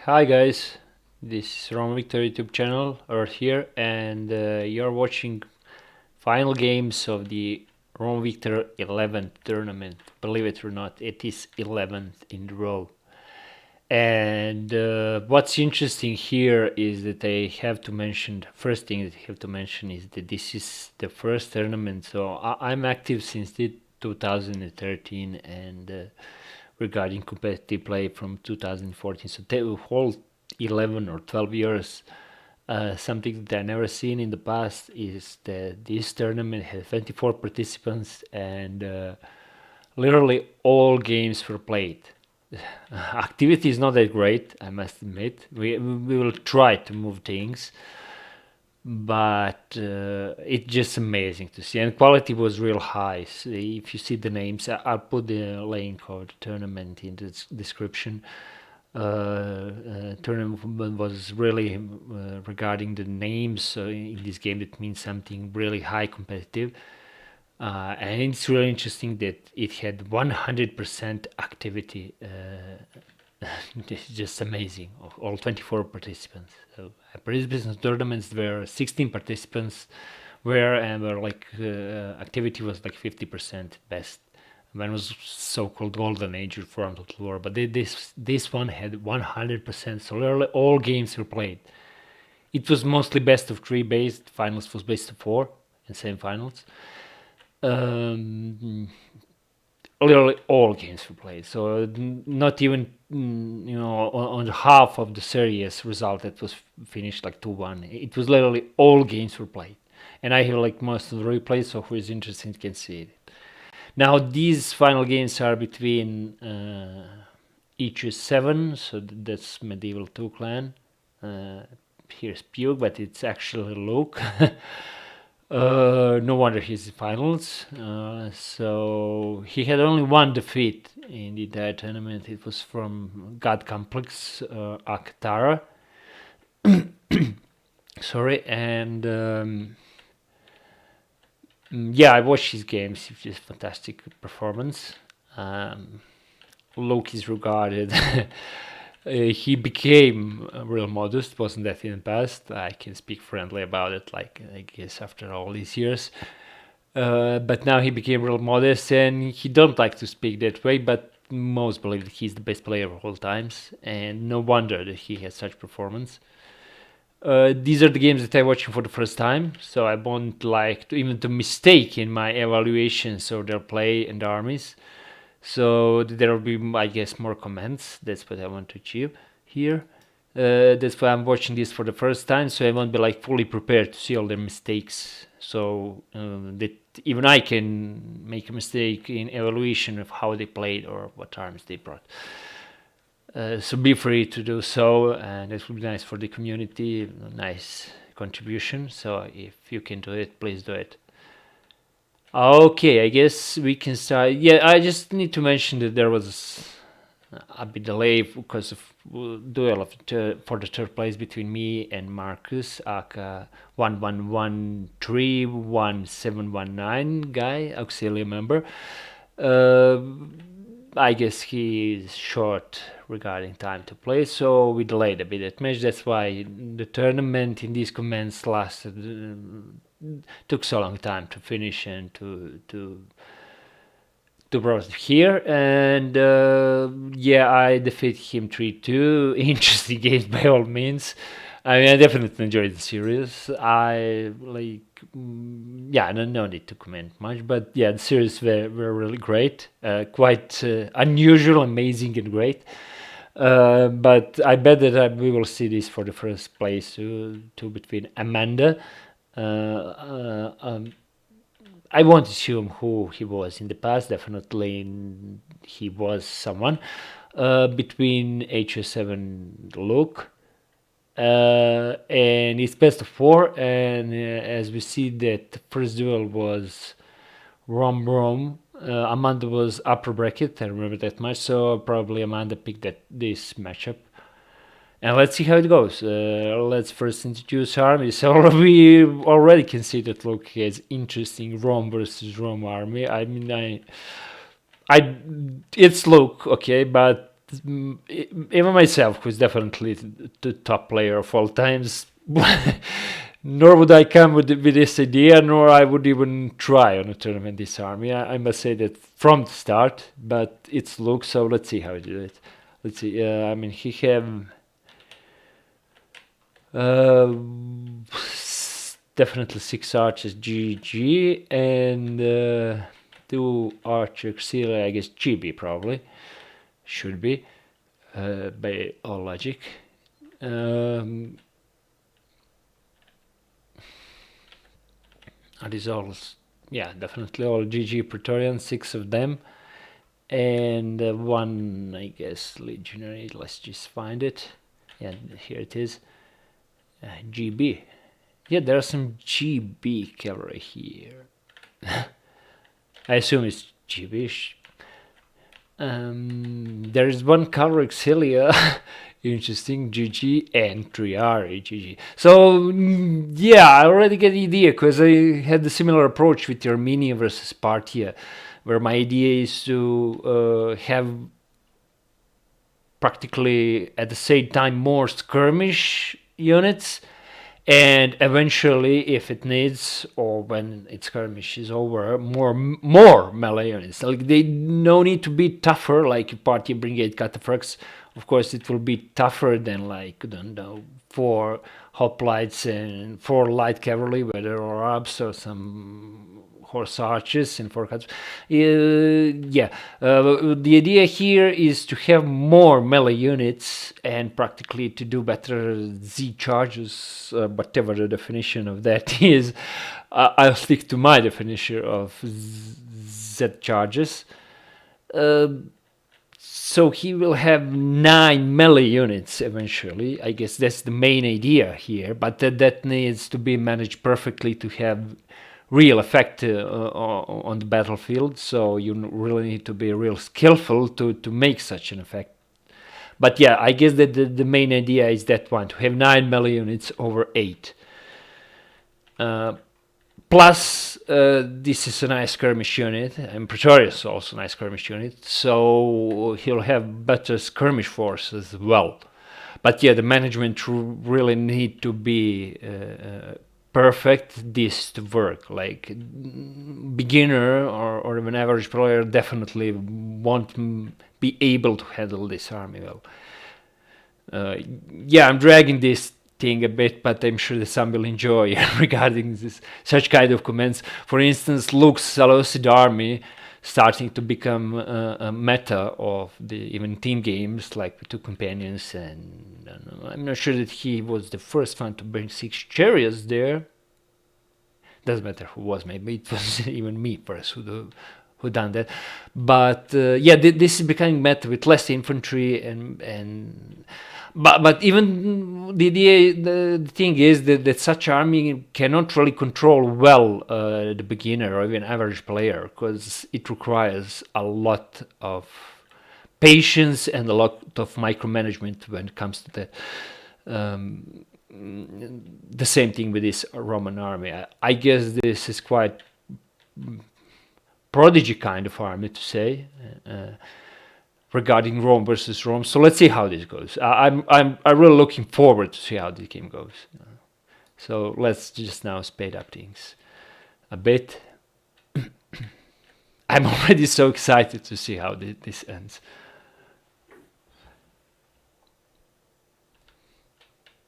Hi guys, this is Ron Victor YouTube channel Earth here, and you're watching final games of the Ron Victor 11th tournament. Believe it or not, it is 11th in a row. And what's interesting here is that I have to mention, first thing that I have to mention is that this is the first tournament. So I'm active since 2013 and regarding competitive play from 2014. So the whole 11 or 12 years. Something that I never seen in the past is that this tournament had 24 participants and literally all games were played. Activity is not that great, I must admit. We will try to move things, but it's just amazing to see, and quality was real high. So if you see the names, I'll put the link of the tournament in the description. Tournament was really regarding the names in this game, that means something really high competitive. And it's really interesting that it had 100% activity. It's just amazing. All 24 participants. So participants tournaments were 16 participants, and were like activity was like 50% best. When it was so-called golden age for Total War, but this one had 100%. So literally all games were played. It was mostly best of 3 based. Finals was best of 4 and semi-finals. Literally all games were played, so not even on half of the series result that was finished like 2-1. It was literally all games were played, and I have like most of the replays, so who is interested can see it. Now these final games are between Ho7, so that's medieval 2 clan. Here's Pugh, but it's actually Luke. No wonder he's in finals. So he had only one defeat in the entire tournament. It was from God Complex Aktara. Sorry, and yeah, I watched his games. It's just fantastic performance. Luke is regarded. He became real modest, wasn't that in the past? I can speak friendly about it, like I guess after all these years. But now he became real modest, and he don't like to speak that way, but most believe that he's the best player of all times, and no wonder that he has such performance. These are the games that I'm watching for the first time, so I won't like to even to mistake in my evaluations of their play and armies. So there will be, I guess, more comments. That's what I want to achieve here. That's why I'm watching this for the first time, so I won't be like fully prepared to see all their mistakes. So that even I can make a mistake in evaluation of how they played or what arms they brought. So be free to do so, and it would be nice for the community. Nice contribution. So if you can do it, please do it. Okay, I guess we can start. Yeah, I just need to mention that there was a bit delay because of duel for the third place between me and Marcus, aka 11131719 guy, auxiliary member. I guess he is short regarding time to play, so we delayed a bit that match. That's why the tournament in these comments lasted. Took so long time to finish and to brought here, and yeah, I defeated him 3-2. Interesting game by all means. I mean, I definitely enjoyed the series. I like, yeah, no need to comment much, but yeah, the series were really great, quite unusual, amazing, and great. But I bet that we will see this for the first place too between Amanda. I won't assume who he was in the past. Definitely, he was someone between Ho7 Luke, and it's best of 4. And as we see, that the first duel was Rom. Amanda was upper bracket. I remember that much. So probably Amanda picked this matchup. And let's see how it goes. Let's first introduce armies. So we already can see that Luke has interesting Rome versus Rome army. I mean, it's Luke, okay, but even myself, who's definitely the top player of all times, nor would I come with this idea, nor I would even try on a tournament this army. I must say that from the start, but it's Luke, so let's see how he do it. Let's see. I mean, he have definitely 6 archers GG and 2 archer auxiliary, I guess GB probably should be by all logic. Are these all? Yeah, definitely all GG Praetorians, 6 of them, and 1, I guess, legionary. Let's just find it. Yeah, here it is. GB. Yeah, there are some GB cavalry here. I assume it's GB. There is 1 cavalry auxiliary. Interesting, GG, and 3 RE, GG. So, yeah, I already get the idea, because I had a similar approach with Armenia versus Parthia, where my idea is to have practically at the same time more skirmish units, and eventually, if it needs, or when its skirmish is over, more melee units. Like, they no need to be tougher, like Party Brigade Cataphracts. Of course, it will be tougher than, like, I don't know, 4 hoplites and 4 light cavalry, whether or Arabs or some horse archers and 4 cuts. The idea here is to have more melee units and practically to do better Z charges, whatever the definition of that is. I'll stick to my definition of Z charges. So he will have 9 melee units eventually. I guess that's the main idea here, but that needs to be managed perfectly to have real effect on the battlefield. So you really need to be real skillful to make such an effect. But yeah, I guess that the main idea is that one, to have 9 melee units over 8. Plus, this is a nice skirmish unit, and Praetorius is also a nice skirmish unit, so he'll have better skirmish force as well. But yeah, the management really need to be perfect this to work. Like, beginner or even average player definitely won't be able to handle this army well. Yeah, I'm dragging this thing a bit, but I'm sure that some will enjoy regarding such kind of comments. For instance, Luke's Seleucid army starting to become a meta of the even team games, like with 2 companions, and I'm not sure that he was the first one to bring 6 chariots there. Doesn't matter who was, maybe it was even me first who done that. But yeah, this is becoming meta with less infantry but even the thing is that such army cannot really control well the beginner or even average player, because it requires a lot of patience and a lot of micromanagement when it comes to that. The same thing with this Roman army. I guess this is quite prodigy kind of army to say. Regarding Rome versus Rome, so let's see how this goes. I'm really looking forward to see how this game goes. So let's just now speed up things a bit. I'm already so excited to see how this ends.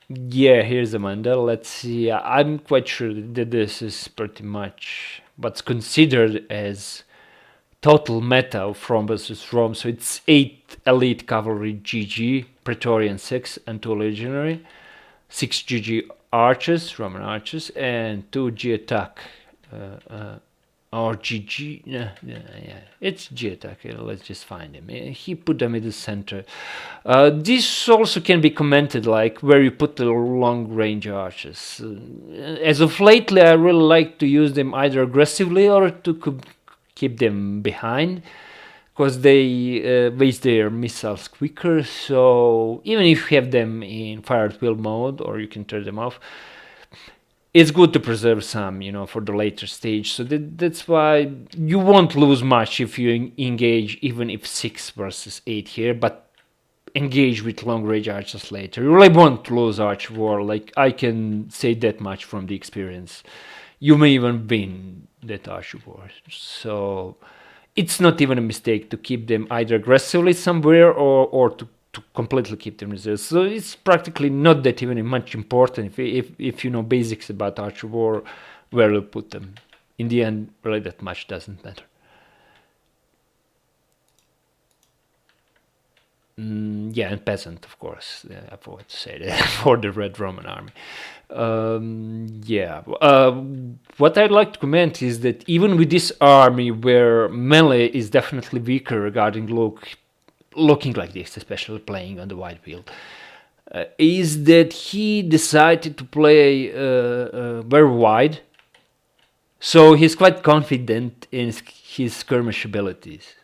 Yeah, here's Amanda. Let's see. I'm quite sure that this is pretty much what's considered as total meta of Rome versus Rome. So it's 8 elite cavalry GG, Praetorian 6 and 2 legionary, 6 GG archers, Roman archers, and 2 G attack or GG. Yeah, it's G attack. Let's just find him. He put them in the center. This also can be commented, like where you put the long range archers. As of lately, I really like to use them either aggressively or to keep them behind, because they waste their missiles quicker. So even if you have them in fire at will mode, or you can turn them off, it's good to preserve some, for the later stage. So that's why you won't lose much if you engage, even if 6 versus 8 here. But engage with long range archers later. You really want to lose archer war. Like, I can say that much from the experience. You may even win that archer war. So it's not even a mistake to keep them either aggressively somewhere or to completely keep them reserved. So it's practically not that even much important if you know basics about archer war, where you put them. In the end, really that much doesn't matter. Yeah, and peasant, of course. I forgot to say that for the Red Roman army. What I'd like to comment is that even with this army, where melee is definitely weaker regarding looking like this, especially playing on the wide field, is that he decided to play very wide. So he's quite confident in his skirmish abilities.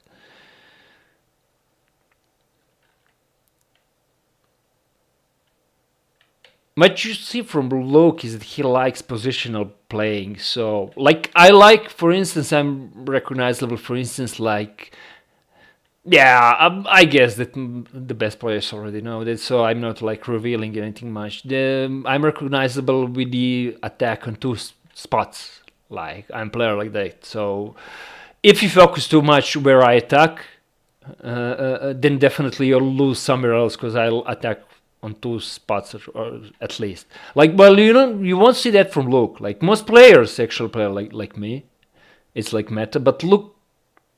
What you see from Luke is that he likes positional playing. So, like, I like, for instance, I'm recognizable, for instance, like, yeah, I guess that the best players already know that, so I'm not, like, revealing anything much. I'm recognizable with the attack on two spots. Like, I'm a player like that. So, if you focus too much where I attack, then definitely you'll lose somewhere else, because I'll attack on two spots or at least. Like, well, you won't see that from Luke. Like, most players actually play like me. It's like meta, but Luke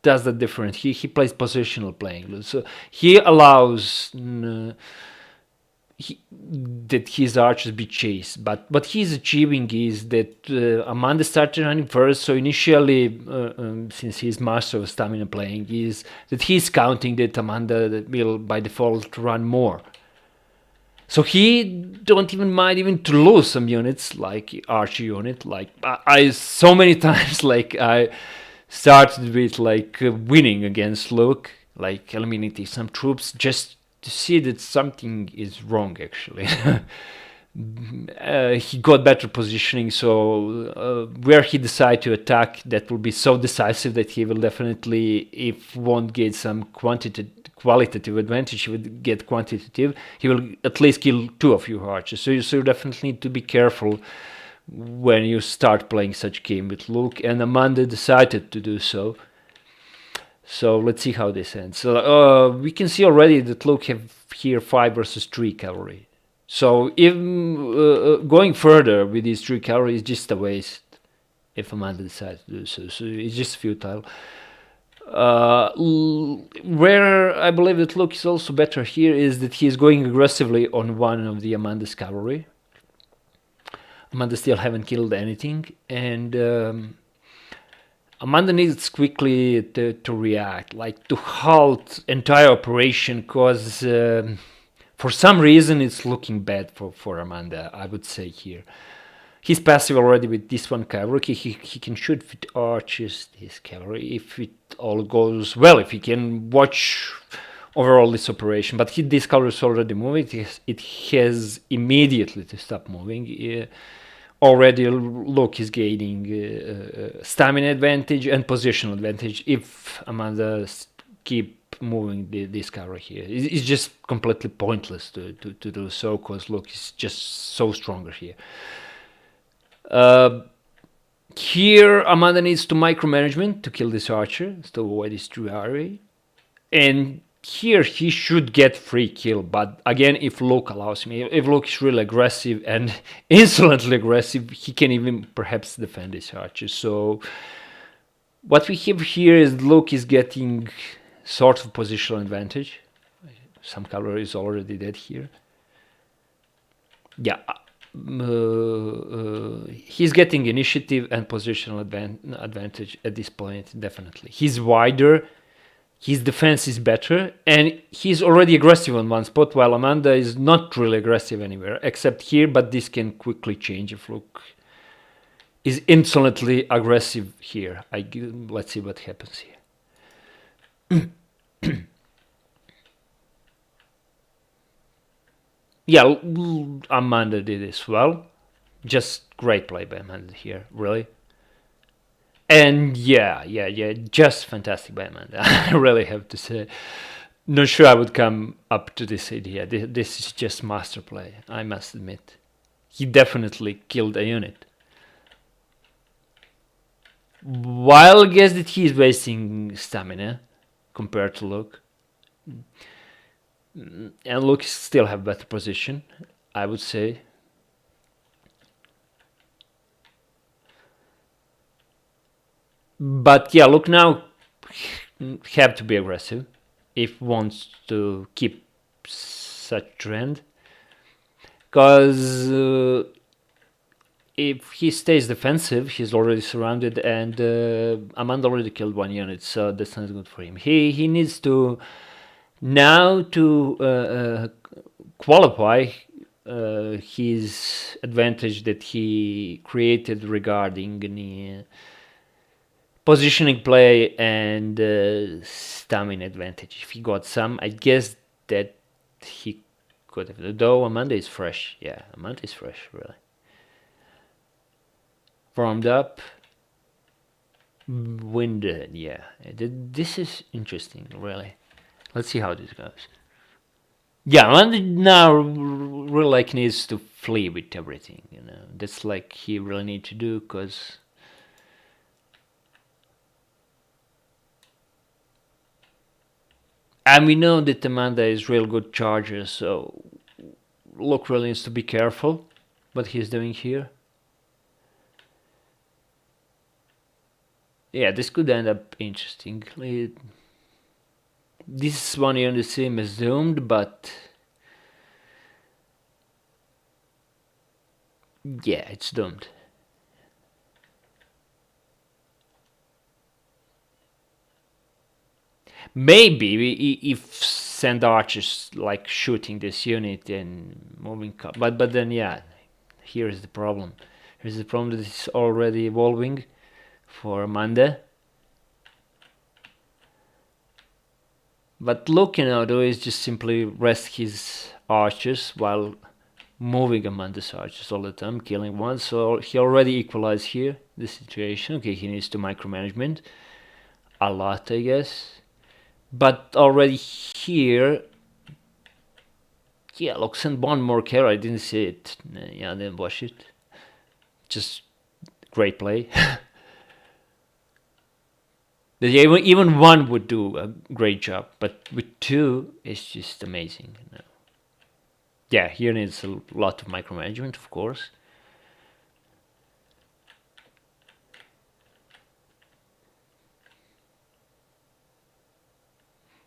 does that different. He plays positional playing, so he allows that his archers be chased. But what he's achieving is that Amanda started running first. So initially, since he's master of stamina playing, is that he's counting that Amanda will by default run more. So he don't even mind even to lose some units, like archer unit. Like, I so many times, like, I started with like winning against Luke, like eliminating some troops, just to see that something is wrong actually. He got better positioning, so where he decide to attack, that will be so decisive that he will definitely, if won't get some qualitative advantage, he would get quantitative. He will at least kill two of your archers. So you definitely need to be careful when you start playing such game with Luke, and Amanda decided to do so. So let's see how this ends. So we can see already that Luke have here 5 versus 3 cavalry. So if going further with these 3 cavalry is just a waste if Amanda decides to do so. So it's just futile. Where I believe that Luke is also better here is that he is going aggressively on one of the Amanda's cavalry. Amanda still haven't killed anything, and Amanda needs quickly to react, like to halt entire operation, because for some reason it's looking bad for Amanda, I would say here. He's passive already with this one cavalry. He can shoot with archers this cavalry if it all goes well, if he can watch overall this operation. But this cavalry is already moving. It has immediately to stop moving. Already Luke is gaining stamina advantage and positional advantage if Amanda keep moving this cavalry here. It's just completely pointless to do so, because Luke is just so stronger here. Here Amanda needs to micromanagement to kill this archer, to avoid this true array. And here he should get free kill, but again, if Luke allows me, if Luke is really aggressive and insolently aggressive, he can even perhaps defend this archer. So what we have here is Luke is getting sort of positional advantage. Some cavalry is already dead here. Yeah. He's getting initiative and positional advantage at this point, definitely. He's wider, his defense is better, and he's already aggressive on one spot, while Amanda is not really aggressive anywhere, except here, but this can quickly change if Luke is insolently aggressive here. Let's see what happens here. Yeah, Amanda did this well. Just great play by Amanda here, really. And yeah, just fantastic by Amanda. I really have to say. not sure I would come up to this idea. This is just master play, I must admit. He definitely killed a unit. While I guess that he is wasting stamina compared to Luke. And Luke still have better position, I would say. But yeah, Luke now have to be aggressive if wants to keep such trend. Because if he stays defensive, he's already surrounded, and Amanda already killed one unit, so that's not good for him. He needs to now to qualify his advantage that he created regarding the positioning play and stamina advantage. If he got some, I guess that he could have. Though Amanda is fresh, yeah, Amanda is fresh, really. Warmed up, winded, yeah. This is interesting, really. Let's see how this goes. Yeah, Amanda now really like needs to flee with everything, you know. That's like he really need to do, because and we know that Amanda is real good charger, so Luke really needs to be careful what he's doing here. Yeah, this could end up interesting. This one here on the sim is doomed, but yeah, it's doomed. Maybe if send archers like shooting this unit and moving, but then yeah, here is the problem. Here's the problem that it's already evolving for Amanda. But Luke though is just simply rest his archers while moving Amanda's archers all the time, killing one. So he already equalized here the situation. Okay, he needs to micromanagement a lot, I guess. But already here, yeah, Luke sent one more carry. I didn't see it. Yeah, I didn't watch it. Just great play. Even one would do a great job, but with two, it's just amazing. You know? Yeah, here needs a lot of micromanagement, of course.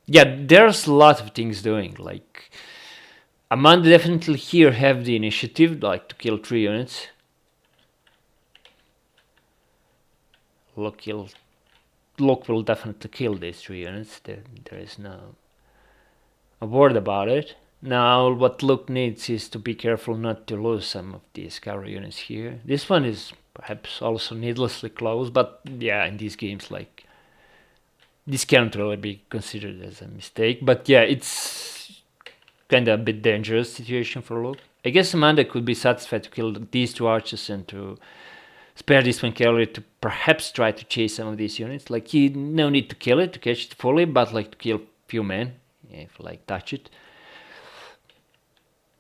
Yeah, there's a lot of things doing. Like Amanda definitely here have the initiative, like to kill 3 units. Luke will definitely kill these 3 units. There is no a word about it. Now, what Luke needs is to be careful not to lose some of these cavalry units here. This one is perhaps also needlessly close, but yeah, in these games, like, this can't really be considered as a mistake. But yeah, it's kind of a bit dangerous situation for Luke. I guess Amanda could be satisfied to kill these 2 archers and to spare this one cavalry to perhaps try to chase some of these units. Like, he no need to kill it to catch it fully, but like to kill few men if like touch it.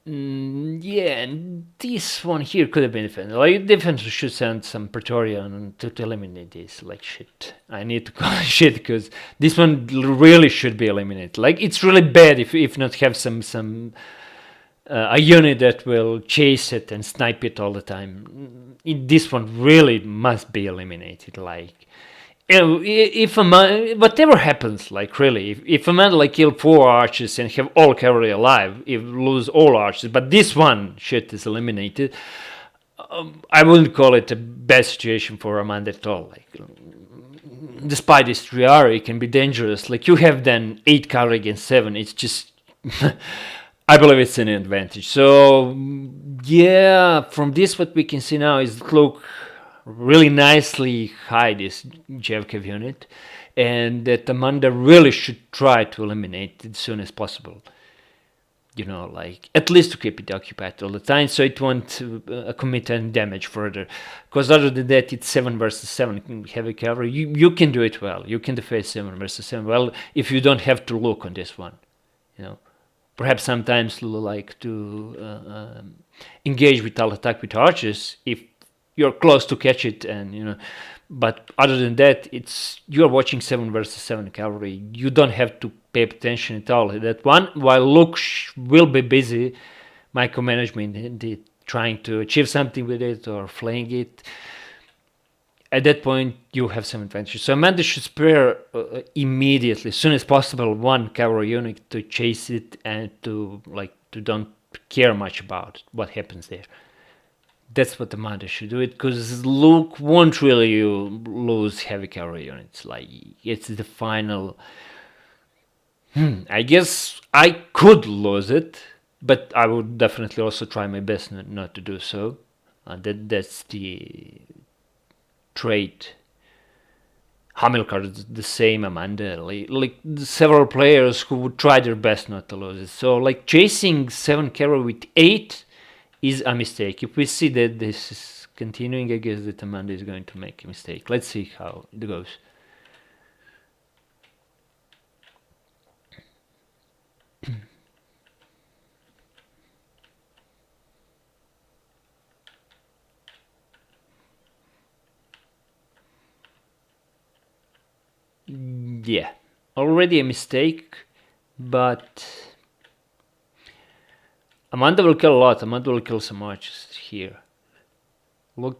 Yeah, and this one here could have been defended. Like, defense should send some Praetorian to eliminate this. Like, shit. I need to call it shit, because this one really should be eliminated. Like, it's really bad if not have some a unit that will chase it and snipe it all the time. This one really must be eliminated. Like, if a man, whatever happens, like, really, if a man like kill 4 archers and have all cavalry alive, if lose all archers, but this one shit is eliminated, I wouldn't call it a bad situation for Amanda at all. Like, despite this 3R, it can be dangerous. Like, you have then 8 cavalry against 7. It's just I believe it's an advantage. So yeah, from this what we can see now is Luke really nicely hide this Jevkev unit, and that Amanda really should try to eliminate it as soon as possible. You know, like, at least to keep it occupied all the time, so it won't commit any damage further. Because other than that, it's 7 versus 7 heavy cavalry. You can do it well. You can defend 7 versus 7 well if you don't have to look on this one. you know. Perhaps sometimes like to engage with alt attack with archers if you're close to catch it, and but other than that, it's you're watching 7 versus 7 cavalry. You don't have to pay attention at all at that one, while Luke will be busy micromanagement and trying to achieve something with it or flaying it. At that point, you have some advantage. So Amanda should spare immediately, as soon as possible, one cavalry unit to chase it and to don't care much about what happens there. That's what Amanda should do it, because Luke won't really lose heavy cavalry units. Like, it's the final. I guess I could lose it, but I would definitely also try my best not to do so. That's the trait. Hamilcar is the same, Amanda. Like several players who would try their best not to lose it. So like chasing 7 cavalry with 8 is a mistake. If we see that this is continuing, I guess that Amanda is going to make a mistake. Let's see how it goes. Yeah, already a mistake, but Amanda will kill a lot. Amanda will kill some archers here. Luke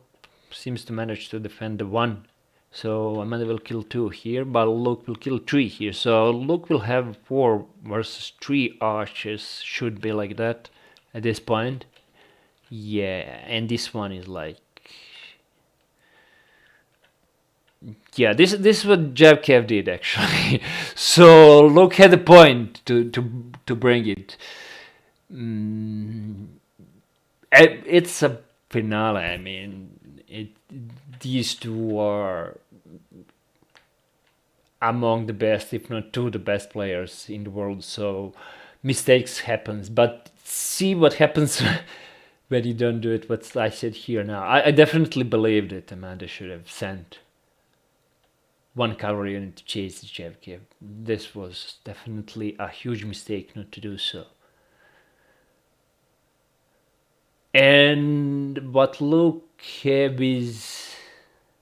seems to manage to defend the 1, so Amanda will kill 2 here, but Luke will kill 3 here. So Luke will have 4 versus 3 archers. Should be like that at this point. Yeah, and this one is like, yeah, this is what Javkev did actually. So Luke had a point to bring it. It's a finale. I mean, these two are among the best, if not 2 the best players in the world. So mistakes happens, but see what happens when you don't do it. What I said here now. I definitely believe that Amanda should have sent 1 cavalry unit to chase Javkev. This was definitely a huge mistake not to do so. And what Luke have is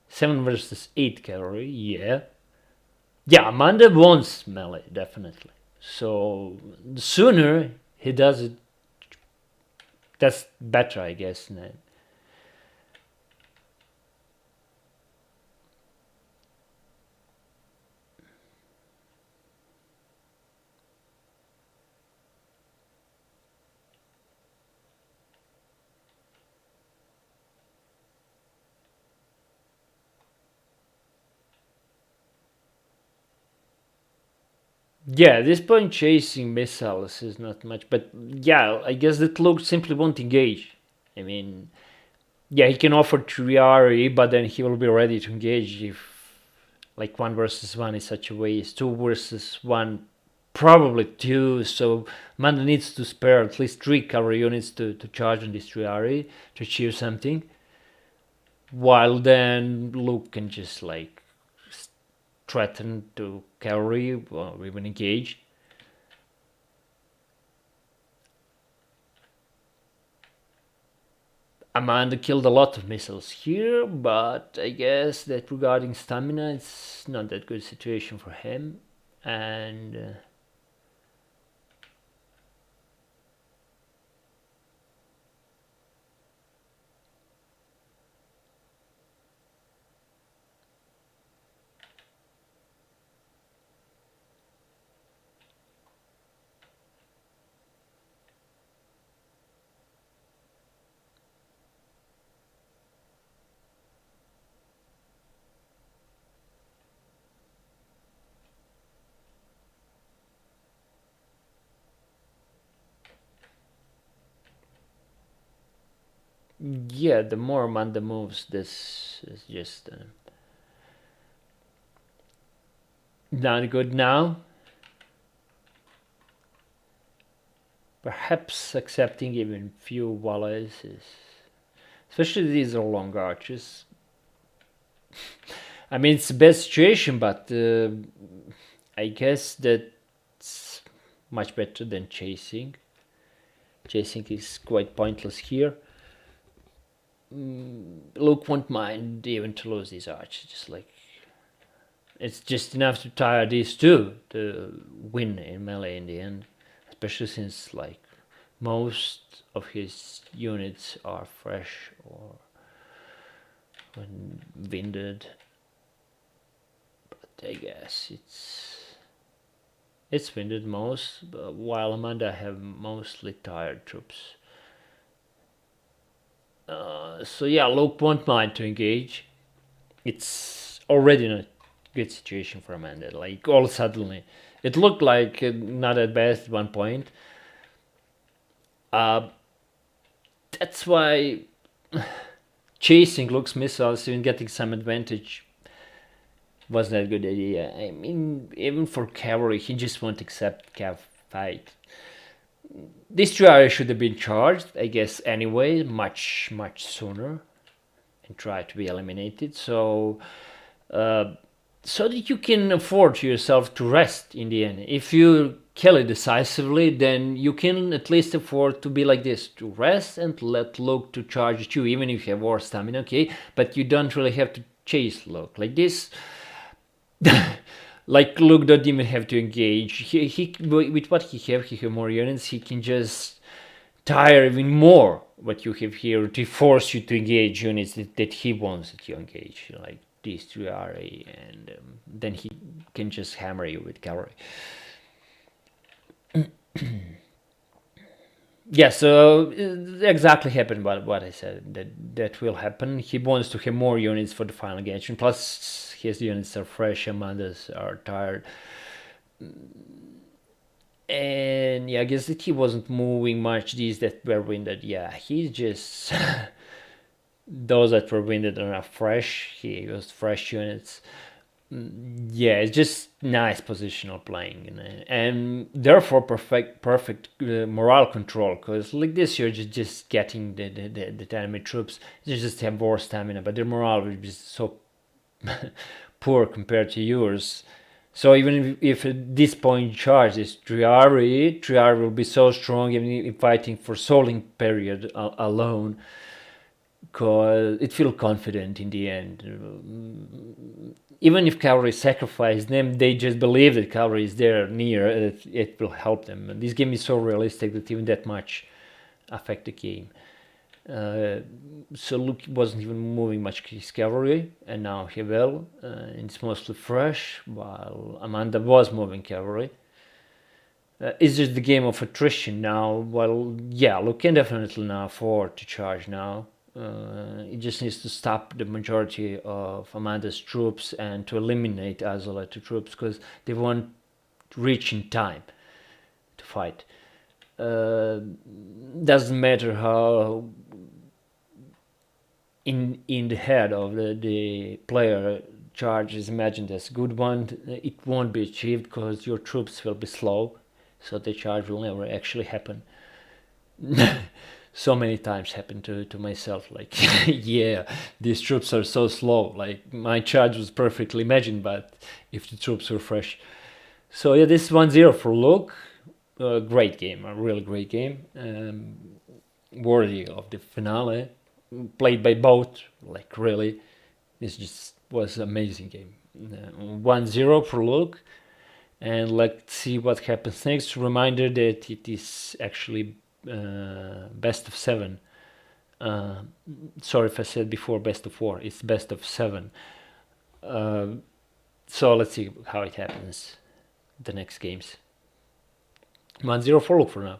7 versus 8 cavalry. Yeah, Amanda wants melee, definitely. So the sooner he does it, that's better, I guess. Yeah, at this point chasing missiles is not much, but yeah, I guess that Luke simply won't engage. I mean, yeah, he can offer 3 but then he will be ready to engage if like 1 versus 1 is such a waste, 2 versus 1 probably 2, so Amanda needs to spare at least 3 cavalry units to charge on this 3 to achieve something, while then Luke can just like threaten to cavalry or even engage. Amanda killed a lot of missiles here, but I guess that regarding stamina, it's not that good situation for him. And yeah, the more Amanda moves, this is just not good now. Perhaps accepting even few valleys is, especially these are long arches. I mean, it's the best situation, but I guess that much better than chasing. Chasing is quite pointless here. Luke won't mind even to lose these archers, just like it's just enough to tire these two to win in melee in the end, especially since like most of his units are fresh or when winded. But I guess it's winded most, while Amanda have mostly tired troops. So yeah, Luke won't mind to engage. It's already not a good situation for Amanda. Like all suddenly, it looked like not at best at one point. That's why chasing Luke's missiles, even getting some advantage, wasn't a good idea. I mean, even for cavalry, he just won't accept cav fight. This trial should have been charged, I guess, anyway, much sooner, and try to be eliminated. So that you can afford to yourself to rest in the end. If you kill it decisively, then you can at least afford to be like this, to rest and let Luke to charge at you, even if you have war stamina, okay? But you don't really have to chase Luke like this. Like Luke don't even have to engage. He with what he have more units. He can just tire even more what you have here to force you to engage units that he wants that you engage, like these 3 RA, and then he can just hammer you with cavalry. Yeah, so exactly happened what I said, that will happen. He wants to have more units for the final engagement, plus his units are fresh, Amanda's are tired. And yeah, I guess that he wasn't moving much these that were winded. Yeah, he's just those that were winded are not fresh. He used fresh units. Yeah, it's just nice positional playing, and therefore perfect morale control. Because like this, you're just getting the enemy troops. They just have more stamina, but their morale will be so poor compared to yours. So even if at this point charge is Triari will be so strong even in fighting for soling period alone, because it feels confident in the end. Even if cavalry sacrifice them, they just believe that cavalry is there near, it will help them. And this game is so realistic that even that much affect the game. So Luke wasn't even moving much his cavalry, and now he will. It's mostly fresh, while Amanda was moving cavalry. It's just the game of attrition now. Well, yeah, Luke can definitely now afford to charge now. It just needs to stop the majority of Amanda's troops and to eliminate Azolite troops, because they won't reach in time to fight. Doesn't matter how in the head of the player charge is imagined as a good one, it won't be achieved because your troops will be slow, so the charge will never actually happen. So many times happened to myself, like yeah, these troops are so slow, like my charge was perfectly imagined, but if the troops were fresh. So yeah, this is 1-0 for Luke. Great game, a really great game, worthy of the finale, played by both, like really, this just was an amazing game. 1-0 for Luke, and let's see what happens next. Reminder that it is actually best of 7. Sorry if I said before best of 4. It's best of 7. So let's see how it happens the next games. 1-0 for Luke for now.